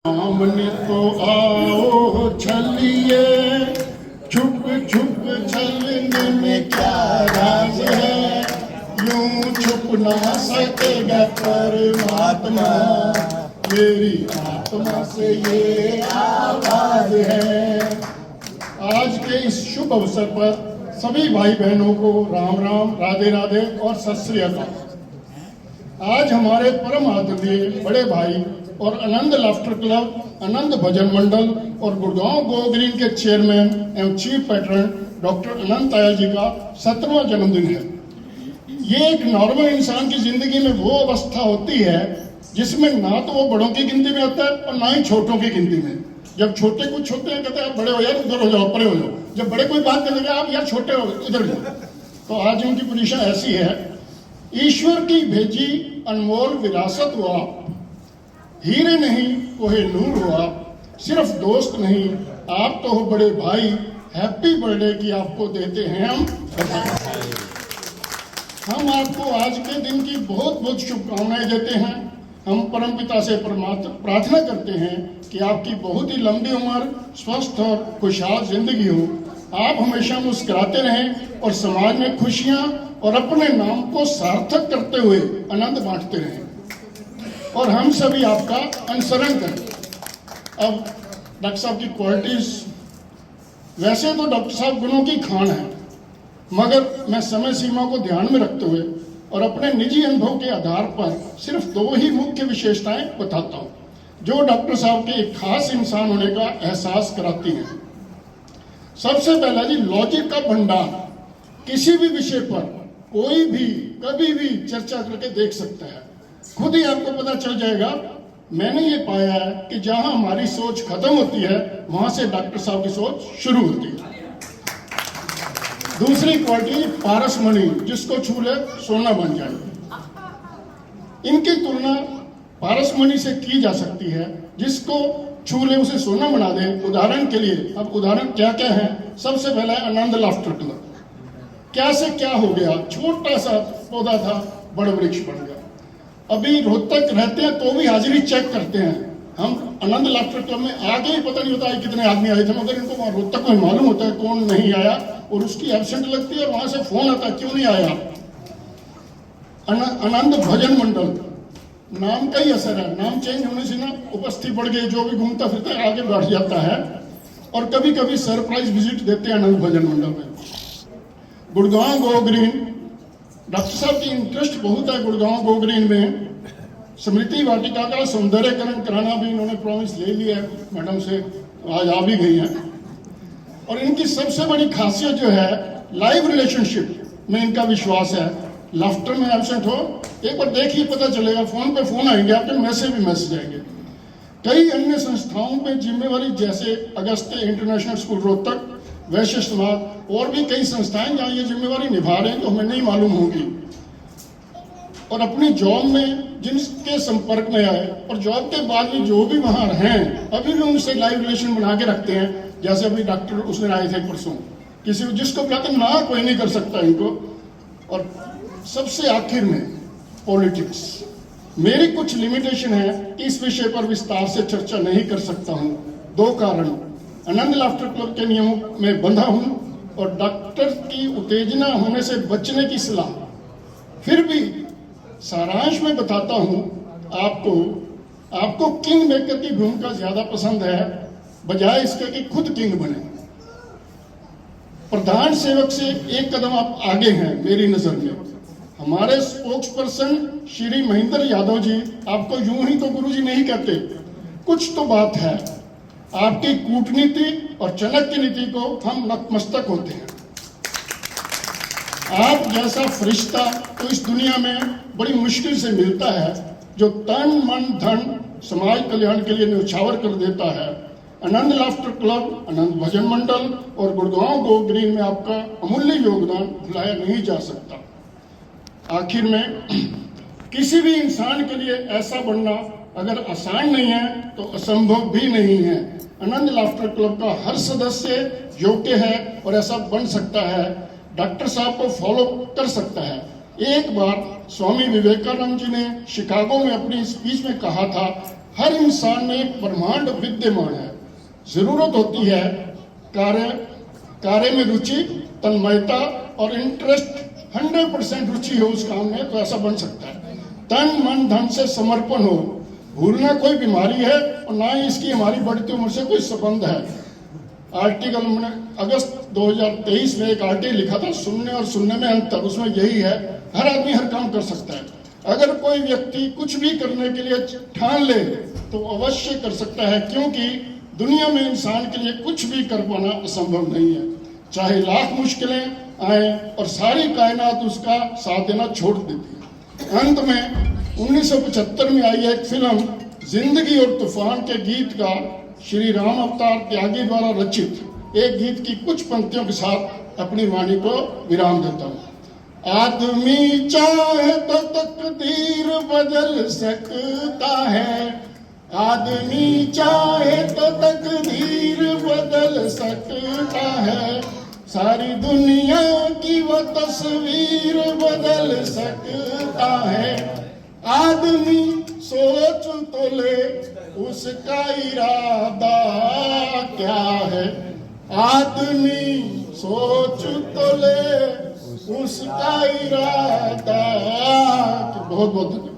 सामने तो आओ छलिए, छुप छुप छलने में क्या राज है, यूं छुप ना सकेगा परमात्मा, मेरी आत्मा से ये आवाज है। आज के इस शुभ अवसर पर सभी भाई बहनों को राम राम, राधे राधे और सत श्री अकाल। आज हमारे परम आदरणीय बड़े भाई और आनंद लाफ्टर क्लब, आनंद भजन मंडल और गुड़गांव गो ग्रीन के चेयरमैन एवं चीफ पैट्रन डॉक्टर अनंत आया जी का 70वां जन्मदिन है। ये एक नॉर्मल इंसान की जिंदगी में वो अवस्था होती है जिसमें ना तो वो बड़ों की गिनती में होता है और ना ही छोटों की गिनती में। जब छोटे कुछ होते हैं कहते हैं आप बड़े हो यार, उधर हो जाओ, परे हो जाओ। जब बड़े कोई बात करेंगे आप यार छोटे हो, इधर जाओ। तो आज उनकी पोजीशन ऐसी है, ईश्वर की भेजी अनमोल विरासत हुआ, हीरे नहीं कोहे नूर हुआ, सिर्फ दोस्त नहीं आप तो हो बड़े भाई, हैप्पी बर्थडे की आपको देते हैं हम आपको आज के दिन की बहुत बहुत शुभकामनाएं देते हैं। हम परमपिता से प्रार्थना करते हैं कि आपकी बहुत ही लंबी उम्र, स्वस्थ और खुशहाल जिंदगी हो, आप हमेशा मुस्कुराते रहें और समाज में खुशियां और अपने नाम को सार्थक करते हुए आनंद बांटते रहें और हम सभी आपका अनुसरण करें। अब डॉक्टर साहब की क्वालिटीज, वैसे तो डॉक्टर साहब गुणों की खान है, मगर मैं समय सीमा को ध्यान में रखते हुए और अपने निजी अनुभव के आधार पर सिर्फ 2 ही मुख्य विशेषताएं बताता हूं जो डॉक्टर साहब के एक खास इंसान होने का एहसास कराती हैं। सबसे पहला जी, लॉजिक का भंडार। किसी भी विषय पर कोई भी कभी भी चर्चा करके देख सकता है, खुद ही आपको पता चल जाएगा। मैंने ये पाया है कि जहां हमारी सोच खत्म होती है वहां से डॉक्टर साहब की सोच शुरू होती है। दूसरी क्वालिटी, पारसमणि, जिसको छू ले सोना बन जाए। इनकी तुलना पारसमणि से की जा सकती है, जिसको छू ले उसे सोना बना दे। उदाहरण के लिए, अब उदाहरण क्या क्या है, सबसे पहला है आनंद लाफ्टर क्लब। क्या से क्या हो गया, छोटा सा पौधा था बड़ा वृक्ष बन गया। अभी रोहतक रहते हैं तो भी हाजिरी चेक करते हैं। हम आनंद लाफ्टर क्लब में आगे ही पता नहीं होता है कितने आदमी आए थे, मगर इनको वहां रोहतक में मालूम होता है कौन नहीं आया और उसकी एब्सेंट लगती है और वहां से फोन आता है क्यों नहीं आया। आनंद भजन मंडल, नाम का ही असर है, नाम चेंज होने से ना उपस्थिति बढ़ गई, जो भी घूमता फिरता है आगे बढ़ जाता है। और कभी कभी सरप्राइज विजिट देते हैं आनंद भजन मंडल में। गुड़गांव गो ग्रीन, डॉक्टर साहब की इंटरेस्ट बहुत है गुड़गांव गो ग्रीन में। स्मृति वाटिका का सौंदर्यकरण कराना भी इन्होंने प्रॉमिस ले लिया है मैडम से, आज आ भी गई हैं। और इनकी सबसे बड़ी खासियत जो है, लाइव रिलेशनशिप में इनका विश्वास है। लाफ्टर में एब्सेंट हो, एक बार देखिए पता चलेगा, फोन पे फोन आएंगे आपके, मैसेज भी मैसेज आएंगे। कई अन्य संस्थाओं में जिम्मेवारी, जैसे अगस्त्य इंटरनेशनल स्कूल रोहतक, वैश्य समाज और भी कई संस्थाएं जहां ये जिम्मेवारी निभा रहे हैं जो हमें नहीं मालूम होगी। और अपनी जॉब में जिनके संपर्क में आए और जॉब के बाद भी जो भी वहां हैं, अभी भी उनसे लाइव रिलेशन बना के रखते हैं। जैसे अभी डॉक्टर उसने आए थे परसों, किसी जिसको कहते ना कोई नहीं कर सकता इनको। और सबसे आखिर में पॉलिटिक्स, मेरी कुछ लिमिटेशन है कि इस विषय पर विस्तार से चर्चा नहीं कर सकता हूं। 2 कारण, आनंद लाफ्टर क्लब के नियमों में बंधा हूं और डॉक्टर की उत्तेजना होने से बचने की सलाह। फिर भी सारांश में बताता हूं आपको किंग मेकर की भूमिका ज्यादा पसंद है बजाय इसके कि खुद किंग बने। प्रधान सेवक से एक कदम आप आगे हैं मेरी नजर में। हमारे स्पोक्स पर्सन श्री महेंद्र यादव जी आपको यूं ही तो गुरुजी नहीं कहते, कुछ तो बात है। आपकी कूटनीति और चाणक्य नीति को हम नतमस्तक होते हैं। आप जैसा फरिश्ता तो इस दुनिया में बड़ी मुश्किल से मिलता है, जो तन मन धन समाज कल्याण के लिए न्यौछावर कर देता है। आनंद लाफ्टर क्लब, आनंद भजन मंडल और गुड़गांव गो ग्रीन में आपका अमूल्य योगदान भुलाया नहीं जा सकता। आखिर में, किसी भी इंसान के लिए ऐसा बनना अगर आसान नहीं है तो असंभव भी नहीं है। आनंद लाफ्टर क्लब का हर सदस्य योग्य है और ऐसा बन सकता है, डॉक्टर साहब को फॉलो कर सकता है। एक बार स्वामी विवेकानंद जी ने शिकागो में अपनी स्पीच में कहा था हर इंसान में एक ब्रह्मांड विद्यमान है। जरूरत होती है कार्य में रुचि, तन्मयता और इंटरेस्ट, 100% रुचि हो उस काम में तो ऐसा बन सकता है। तन मन धन से समर्पण हो। भूलना कोई बीमारी है और ना ही इसकी हमारी बढ़ती उम्र से कोई संबंध है। आर्टिकल मैंने अगस्त 2023 में एक आर्टिकल लिखा था, सुनने और सुनने में अंतर, उसमें यही है हर आदमी हर काम कर सकता है। अगर कोई व्यक्ति कुछ भी करने के लिए ठान ले तो अवश्य कर सकता है, क्योंकि दुनिया में इंसान के लिए कुछ भी कर पाना असंभव नहीं है। चाहे लाख मुश्किलें आए और सारी कायनात उसका साथ देना छोड़ देती है। अंत में 1975 में आई एक फिल्म जिंदगी और तूफान के गीत का श्री राम अवतार त्यागी द्वारा रचित एक गीत की कुछ पंक्तियों के साथ अपनी वाणी को विराम देता हूँ। आदमी चाहे तो तकदीर बदल सकता है, आदमी चाहे तो तकदीर बदल सकता है, सारी दुनिया की वो तस्वीर बदल सकता है। आदमी सोच तो ले उसका इरादा क्या है, आदमी सोच तो ले उसका इरादा। बहुत बहुत